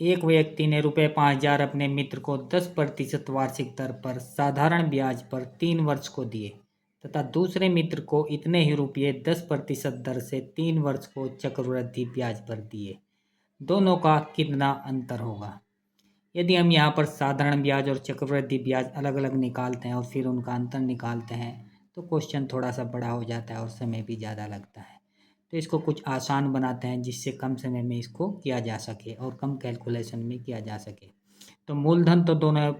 एक व्यक्ति ने ₹5,000 अपने मित्र को 10% वार्षिक दर पर साधारण ब्याज पर 3 वर्ष को दिए तथा दूसरे मित्र को इतने ही रुपये 10% दर से 3 वर्ष को चक्रवृद्धि ब्याज पर दिए। दोनों का कितना अंतर होगा? यदि हम यहाँ पर साधारण ब्याज और चक्रवृद्धि ब्याज अलग अलग निकालते हैं और फिर उनका अंतर निकालते हैं तो क्वेश्चन थोड़ा सा बड़ा हो जाता है और समय भी ज़्यादा लगता है। तो इसको कुछ आसान बनाते हैं जिससे कम समय में इसको किया जा सके और कम कैलकुलेशन में किया जा सके। तो मूलधन तो दोनों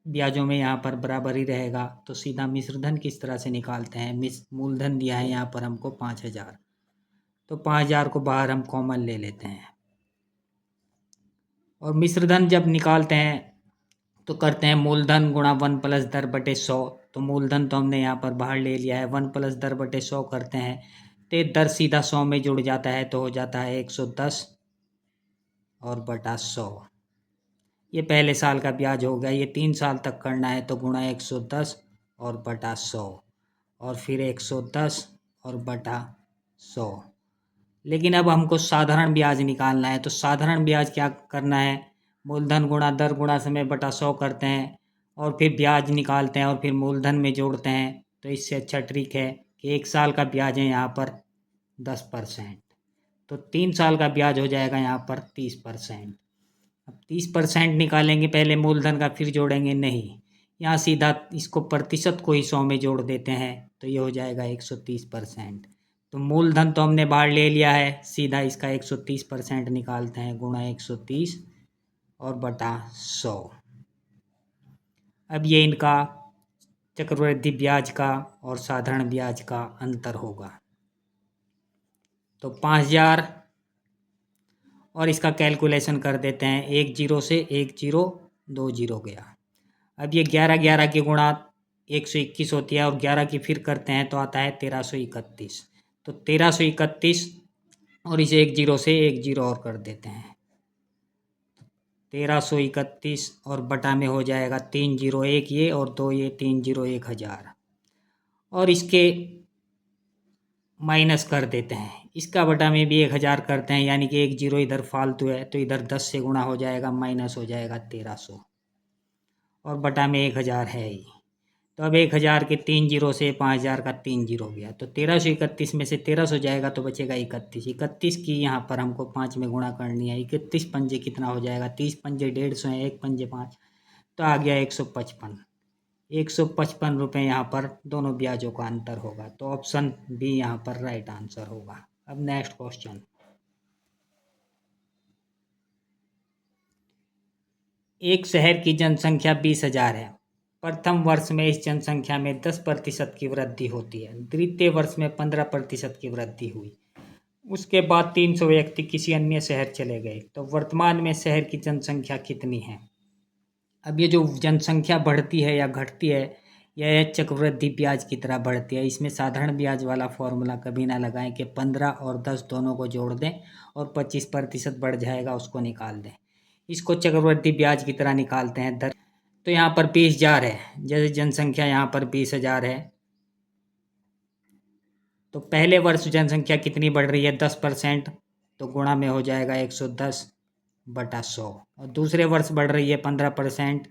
ब्याजों में यहाँ पर बराबर ही रहेगा, तो सीधा मिश्रधन किस तरह से निकालते हैं। मूलधन दिया है यहाँ पर हमको 5,000, तो 5,000 को बाहर हम कॉमन ले लेते हैं और मिश्रधन जब निकालते हैं तो करते हैं मूलधन गुणा 1 + दर बटे 100। तो मूलधन तो हमने यहाँ पर बाहर ले लिया है, 1 + दर बटे 100 करते हैं तो दर सीधा 100 में जुड़ जाता है तो हो जाता है 110 और बटा 100। ये पहले साल का ब्याज हो गया। ये 3 साल तक करना है तो गुणा 110 और बटा 100 और फिर 110 और बटा 100। लेकिन अब हमको साधारण ब्याज निकालना है, तो साधारण ब्याज क्या करना है, मूलधन गुणा दर गुणा समय बटा 100 करते हैं और फिर ब्याज निकालते हैं और फिर मूलधन में जोड़ते हैं। तो इससे अच्छा ट्रिक है कि 1 साल का ब्याज है यहाँ पर 10%, तो 3 साल का ब्याज हो जाएगा यहाँ पर 30%। अब 30% निकालेंगे पहले मूलधन का फिर जोड़ेंगे नहीं, यहाँ सीधा इसको प्रतिशत को ही 100 में जोड़ देते हैं तो ये हो जाएगा 130%। तो मूलधन तो हमने बाहर ले लिया है, सीधा इसका 130% निकालते हैं गुणा 130 और बटा 100। अब ये इनका चक्रवृद्धि ब्याज का और साधारण ब्याज का अंतर होगा। तो 5,000 और इसका कैलकुलेशन कर देते हैं, 1 0 से 1 0 2 0 गया। अब ये 11 की गुणा 121 होती है और 11 की फिर करते हैं तो आता है 1331। तो 1331 और इसे 1 0 से 1 0 और कर देते हैं, 1331 और बटा में हो जाएगा 301 ये और 2 ये 30 1000 और इसके माइनस कर देते हैं, इसका बटा में भी 1000 करते हैं, यानी कि 1 0 इधर फालतू है तो इधर 10 से गुणा हो जाएगा, माइनस हो जाएगा 1300 और बटा में 1000 है ही। तो अब 1000 के 3 0 से 5,000 का 3 0 गया, तो 1331 में से 1300 जाएगा तो बचेगा 31। 31 की यहाँ पर हमको 5 में गुणा करनी है, 31 पंजे कितना हो जाएगा, 30 पंजे 150 है, 1 पंजे 5, तो आ गया 155। 155 रुपये यहाँ पर दोनों ब्याजों का अंतर होगा, तो ऑप्शन बी यहाँ पर राइट आंसर होगा। अब नेक्स्ट क्वेश्चन, एक शहर की जनसंख्या 20,000 है। प्रथम वर्ष में इस जनसंख्या में 10% की वृद्धि होती है, द्वितीय वर्ष में 15% की वृद्धि हुई, उसके बाद 300 व्यक्ति किसी अन्य शहर चले गए, तो वर्तमान में शहर की जनसंख्या कितनी है। अब ये जो जनसंख्या बढ़ती है या घटती है यह चक्रवृद्धि ब्याज की तरह बढ़ती है। इसमें साधारण ब्याज वाला फॉर्मूला कभी ना लगाएं कि 15 और 10 दोनों को जोड़ दें और 25% बढ़ जाएगा उसको निकाल दें। इसको चक्रवृद्धि ब्याज की तरह निकालते हैं दर। तो यहाँ पर 20,000 है, जैसे जनसंख्या यहाँ पर 20,000 है, तो पहले वर्ष जनसंख्या कितनी बढ़ रही है 10%, तो गुणा में हो जाएगा 110 बटा 100 और दूसरे वर्ष बढ़ रही है 15%,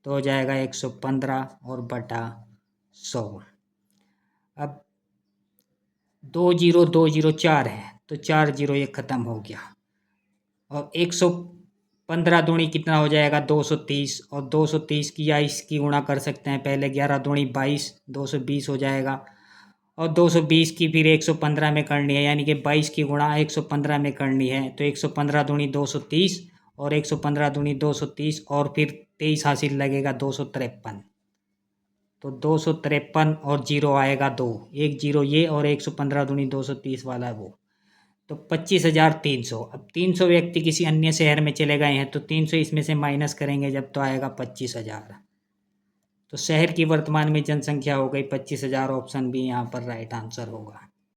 तो हो जाएगा 115 और बटा 100। अब 2 0 2 0 4 है तो 4 0 ये ख़त्म हो गया और 115 दूनी कितना हो जाएगा 230 और 230 की या इसकी गुणा कर सकते हैं पहले, 11 दूनी 22, 220 हो जाएगा और 220 की फिर 115 में करनी है, यानी कि 22 की गुणा 115 में करनी है, तो 115 दूनी 230 और 115 दूनी 230 और फिर 23 हासिल लगेगा 253, तो 253 और 0 आएगा 2, 1 0 ये और 115 दूनी 230 वाला वो, तो 25,300। अब 300 व्यक्ति किसी अन्य शहर में चले गए हैं तो 300 इसमें से माइनस करेंगे जब तो आएगा 25,000। तो शहर की वर्तमान में जनसंख्या हो गई 25,000, ऑप्शन बी यहाँ पर राइट आंसर होगा।